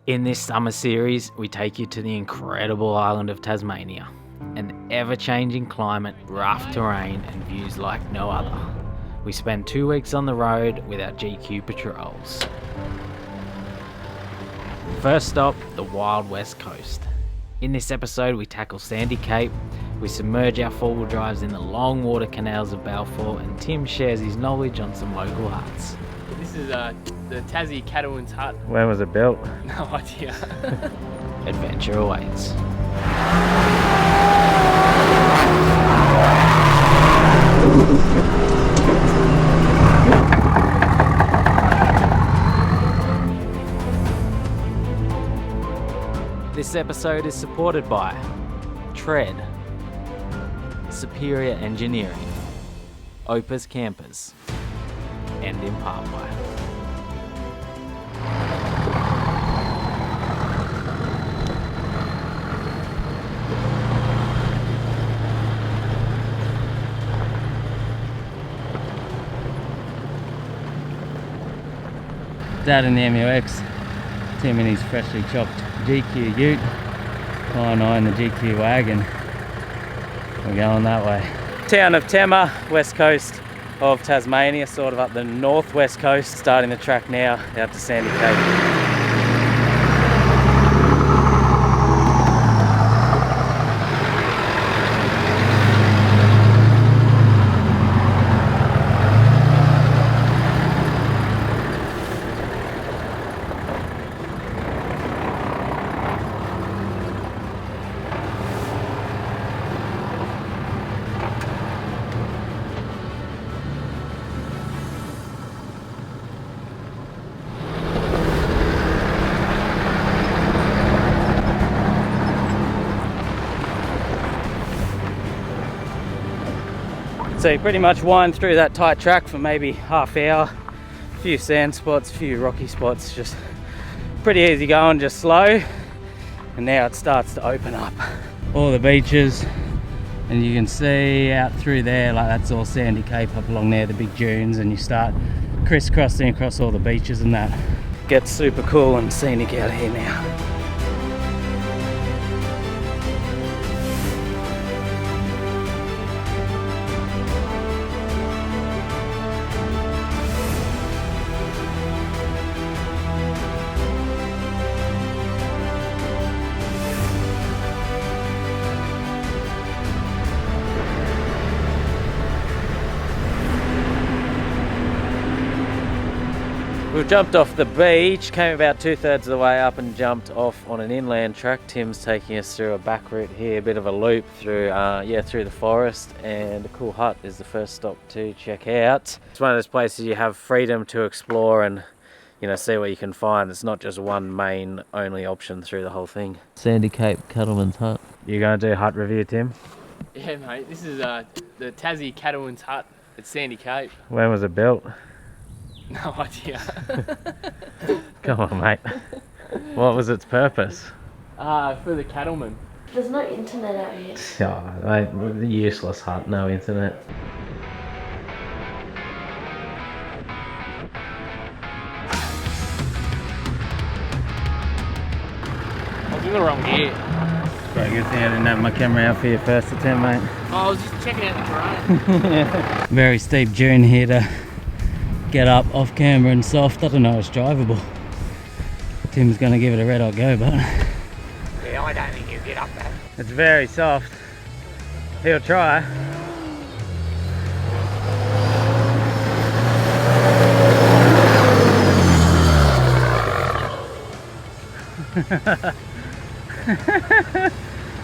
In this summer series, we take you to the incredible island of Tasmania. An ever-changing climate, rough terrain and views like no other. We spend 2 weeks on the road with our GQ patrols. First stop, the wild west coast. In this episode we tackle Sandy Cape, we submerge our four-wheel drives in the long water canals of Balfour, and Tim shares his knowledge on some local huts. This is the TASSIE Cattleman's hut. When was it built? No idea. Adventure awaits. This episode is supported by Tread, Superior Engineering, Opus Campers, and Impartway. Dad in the MUX, Tim in his freshly chopped GQ ute, Kai and I in the GQ wagon. We're going that way. Town of Tema, west coast of Tasmania, sort of up the northwest coast, starting the track now out to Sandy Cape. So you pretty much wind through that tight track for maybe half hour. A few sand spots, a few rocky spots, just pretty easy going, just slow. And now it starts to open up. All the beaches, and you can see out through there, like that's all Sandy Cape up along there, the big dunes, and you start crisscrossing across all the beaches and that. Gets super cool and scenic out here now. We've jumped off the beach, came about 2/3 of the way up and jumped off on an inland track. Tim's taking us through a back route here, a bit of a loop through through the forest, and a cool hut is the first stop to check out. It's one of those places you have freedom to explore and see what you can find. It's not just one main only option through the whole thing. Sandy Cape Cattleman's hut. You gonna do a hut review, Tim? Yeah, mate. This is the TASSIE Cattleman's hut at Sandy Cape. When was it built? No idea. Come on, mate. What was its purpose? For the cattlemen. There's no internet out here. Oh, mate, useless hut, no internet. I was in the wrong gear. Very good thing I didn't have my camera out for your first attempt, mate. Oh, I was just checking out the terrain. Very steep dune here to get up off camera and soft. I don't know, it's drivable. Tim's gonna give it a red hot go, but Yeah, I don't think you get up that. it's very soft. He'll try.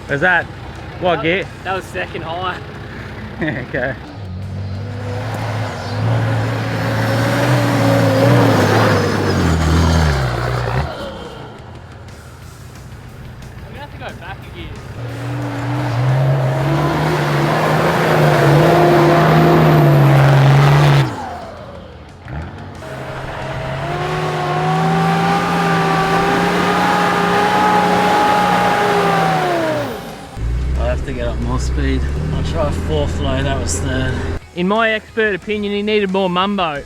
Was that what gear? That was second high. Okay. I'm gonna have to go back a gear. Speed. I'll try 4th flow, that was 3rd. In my expert opinion, he needed more mumbo.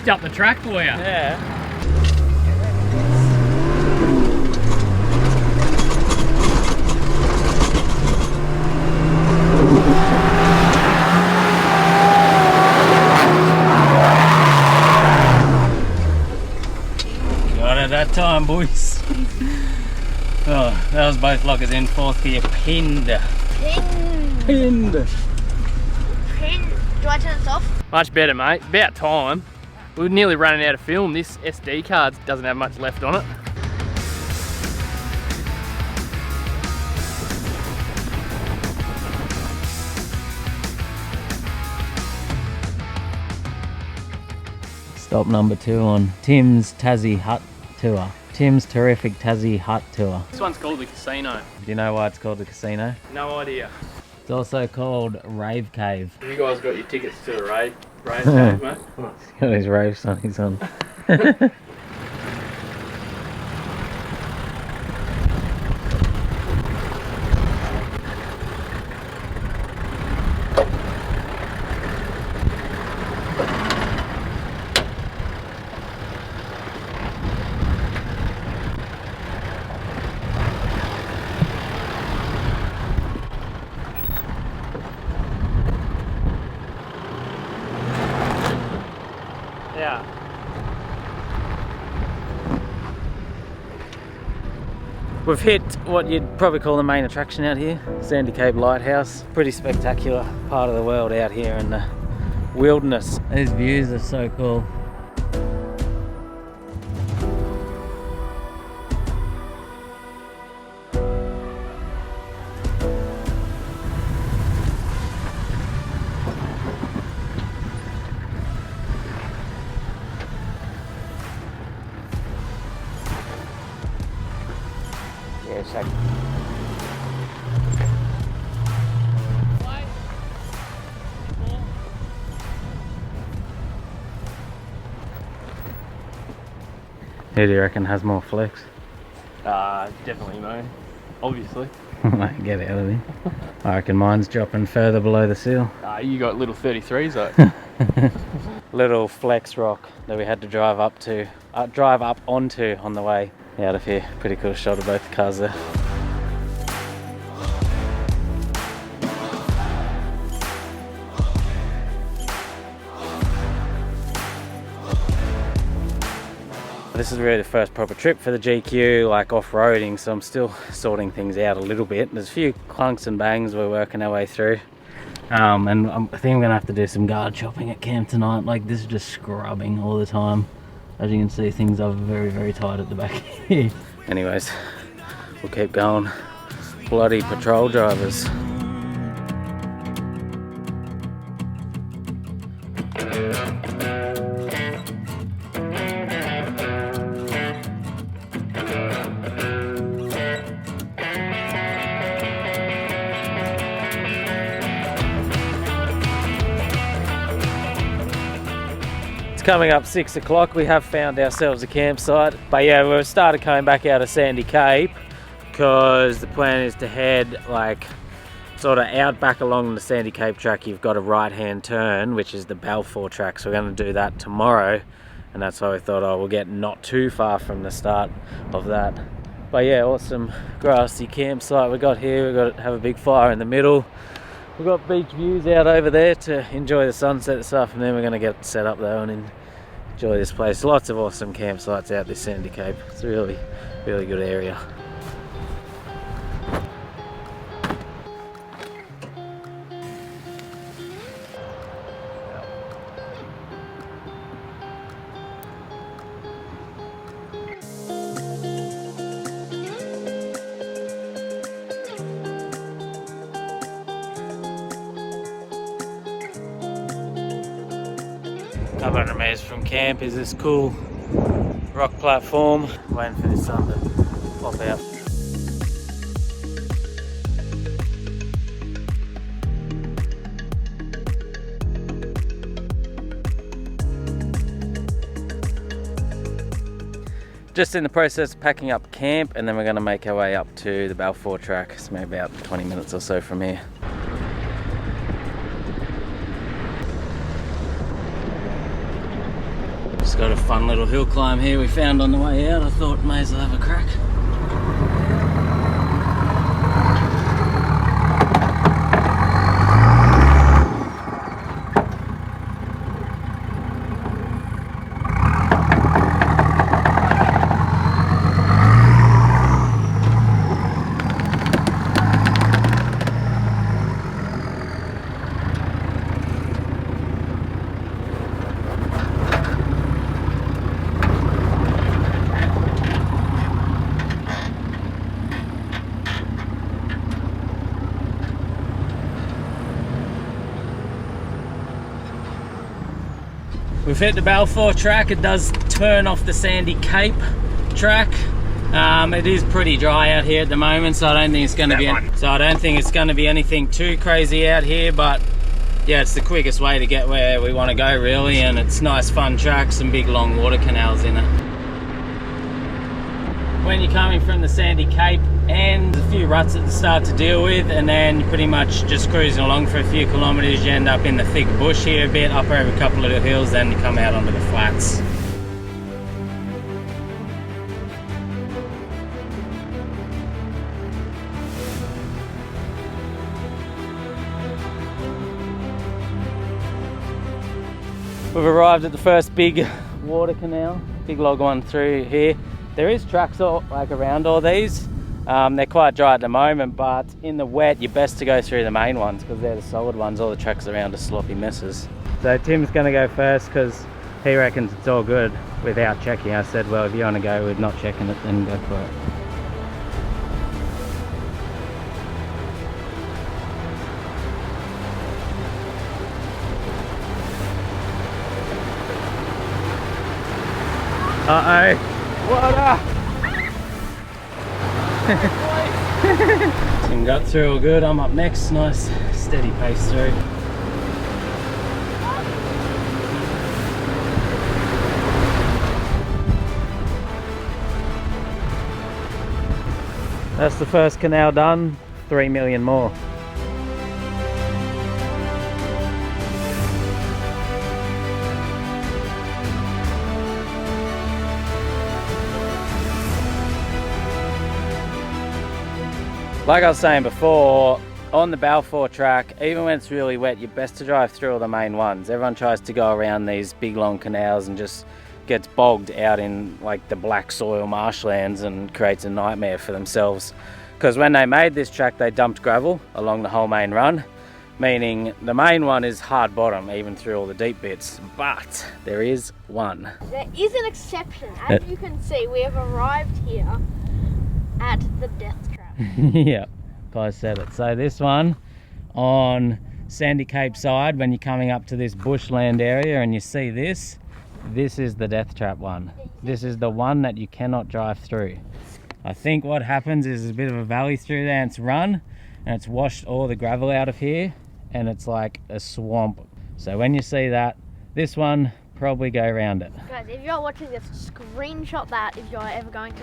scoped up the track for you. Yeah. Got it that time, boys. Oh, that was both lockers in, fourth gear pinned. Pinned. Do I turn this off? Much better, mate. About time. We were nearly running out of film. This SD card doesn't have much left on it. Stop number 2 on Tim's Tassie Hut Tour. Tim's Terrific Tassie Hut Tour. This one's called the Casino. Do you know why it's called the casino? No idea. It's also called Rave Cave. You guys got your tickets to the rave cave, mate? He's got his rave sunnies on. Yeah. We've hit what you'd probably call the main attraction out here, Sandy Cape Lighthouse. Pretty spectacular part of the world out here in the wilderness. These views are so cool. Yeah, check. Who do you reckon has more flex? Definitely, mate. Obviously. Get out of here. I reckon mine's dropping further below the seal. You got little 33s though. Little flex rock that we had to drive up onto on the way out of here. Pretty cool shot of both the cars there. This is really the first proper trip for the GQ, like off-roading, so I'm still sorting things out a little bit. There's a few clunks and bangs we're working our way through. And I think I'm gonna have to do some guard chopping at camp tonight. Like, this is just scrubbing all the time. As you can see, things are very, very tight at the back here. Anyways, we'll keep going. Bloody patrol drivers. It's coming up 6 o'clock. We have found ourselves a campsite. But yeah, we've started coming back out of Sandy Cape because the plan is to head like sort of out back along the Sandy Cape track. You've got a right-hand turn, which is the Balfour track. So we're going to do that tomorrow. And that's why we thought, oh, we'll get not too far from the start of that. But yeah, awesome grassy campsite we got here. We've got to have a big fire in the middle. We've got beach views out over there to enjoy the sunset and stuff, and then we're going to get set up though and enjoy this place. Lots of awesome campsites out this Sandy Cape. It's a really, really good area. Up 100 metres from camp is this cool rock platform. Waiting for the sun to pop out. Just in the process of packing up camp, and then we're going to make our way up to the Balfour track. It's maybe about 20 minutes or so from here. fun little hill climb here we found on the way out. I thought may as well have a crack. We've hit the Balfour track. It does turn off the Sandy Cape track. It is pretty dry out here at the moment, so I don't think it's going to be anything too crazy out here. But yeah, it's the quickest way to get where we want to go, really, and it's nice, fun track. Some big, long water canals in it. When you're coming from the Sandy Cape, and a few ruts at the start to deal with, and then you're pretty much just cruising along for a few kilometres. You end up in the thick bush here a bit, up over a couple of the hills, then you come out onto the flats. We've arrived at the first big water canal, big log one through here. There is tracks around all these. They're quite dry at the moment, but in the wet you're best to go through the main ones because they're the solid ones. All the tracks around are sloppy messes. So Tim's going to go first because he reckons it's all good without checking. I said, well, if you want to go with not checking it, then go for it. Uh-oh. Water! Tim got through all good. I'm up next. Nice steady pace through. That's the first canal done. 3 million more. Like I was saying before, on the Balfour track, even when it's really wet, you're best to drive through all the main ones. Everyone tries to go around these big long canals and just gets bogged out in like the black soil marshlands and creates a nightmare for themselves. Because when they made this track, they dumped gravel along the whole main run, meaning the main one is hard bottom even through all the deep bits. But there is one. There is an exception. As you can see, we have arrived here at the death trap. Yeah, I said it. So this one on Sandy Cape side, when you're coming up to this bushland area and you see this is the death trap one. This is the one that you cannot drive through. I think what happens is there's a bit of a valley through there and it's run and it's washed all the gravel out of here and it's like a swamp. So when you see that, this one, probably go around it. Guys, if you're watching this, screenshot that if you're ever going to.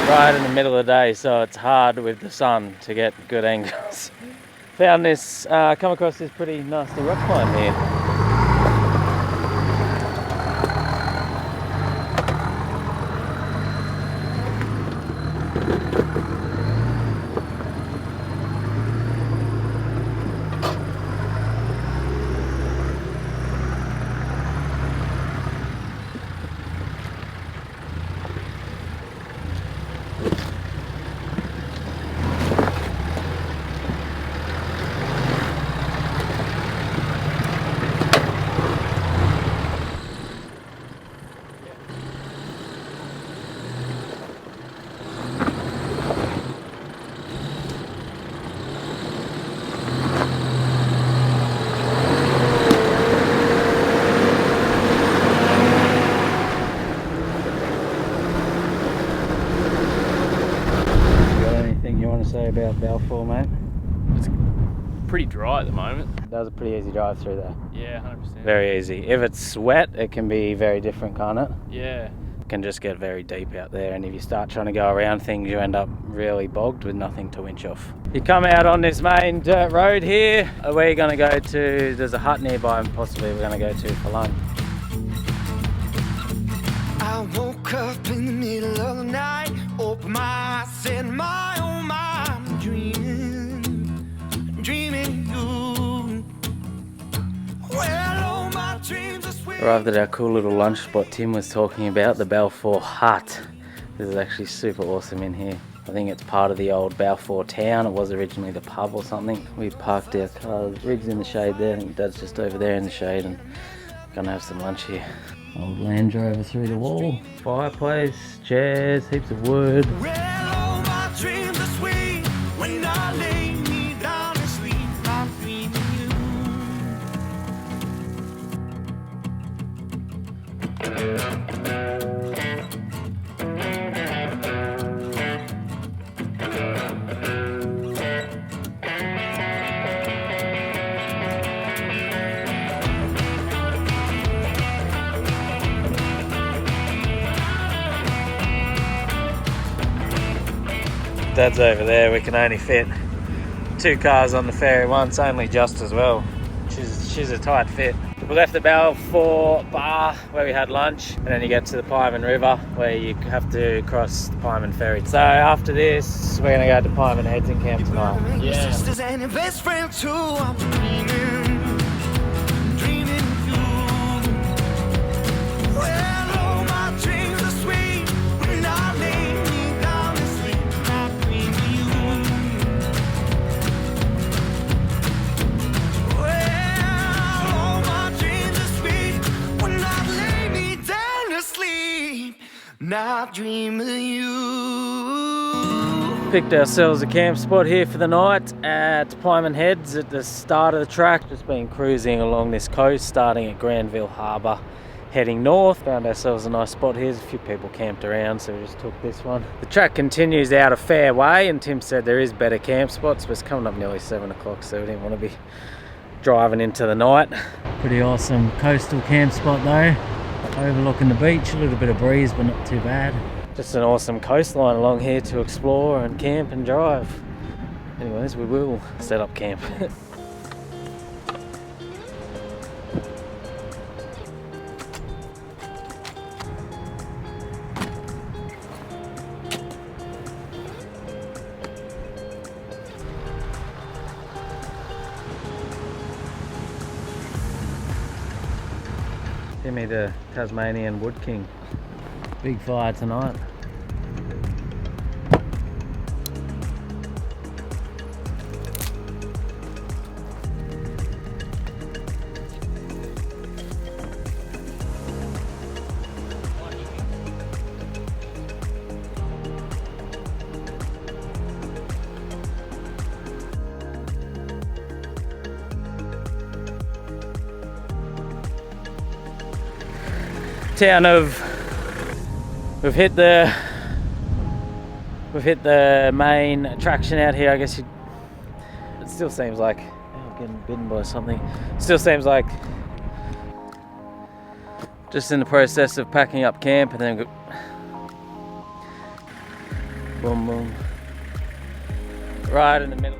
Right in the middle of the day, so it's hard with the sun to get good angles. Found this, come across this pretty nasty rock climb here. about Balfour, mate? It's pretty dry at the moment. It does a pretty easy drive through there. Yeah, 100%. Very easy. If it's wet, it can be very different, can't it? Yeah. It can just get very deep out there, and if you start trying to go around things, you end up really bogged with nothing to winch off. You come out on this main dirt road here. We're going to go to, there's a hut nearby and possibly we're going to go to for lunch. I woke up in the middle of the night, opened my eyes, said my oh my, I'm dreaming you. Well, all my dreams are sweet. Arrived at our cool little lunch spot Tim was talking about, the Balfour hut. This is actually super awesome in here. I think it's part of the old Balfour town. It was originally the pub or something. We parked our cars, Rig's in the shade there. I think Dad's just over there in the shade and gonna have some lunch here. Old Land Rover through the wall. Fireplace, chairs, heaps of wood. Well, all my dreams are sweet. When I lay me down to sleep, I'm dreaming Dad's over there. We can only fit 2 cars on the ferry once, only just as well. She's a tight fit. We left the Balfour bar where we had lunch, and then you get to the Pieman River where you have to cross the Pieman ferry. So after this, we're gonna go to Pieman Heads and camp tonight. your sisters and your best friend too. I'm dreaming of you. Well, all my dreams are sweet. When I lay me down to sleep, I'm dreaming of you. Well, all my dreams are sweet. When I lay me down to sleep, now I dream of you. Picked ourselves a camp spot here for the night at Pieman Heads at the start of the track. Just been cruising along this coast, starting at Granville Harbour, heading north. Found ourselves a nice spot here. There's a few people camped around, so we just took this one. The track continues out a fair way, and Tim said there is better camp spots, but it's coming up nearly 7 o'clock, so we didn't want to be driving into the night. Pretty awesome coastal camp spot though, overlooking the beach. A little bit of breeze, but not too bad. Just an awesome coastline along here to explore and camp and drive. Anyways, we will set up camp. Timmy the Tasmanian Wood King. Big fire tonight. Town of We've hit the main attraction out here. I guess it still seems like I'm getting bitten by something. Still seems like just in the process of packing up camp, and then boom boom right in the middle.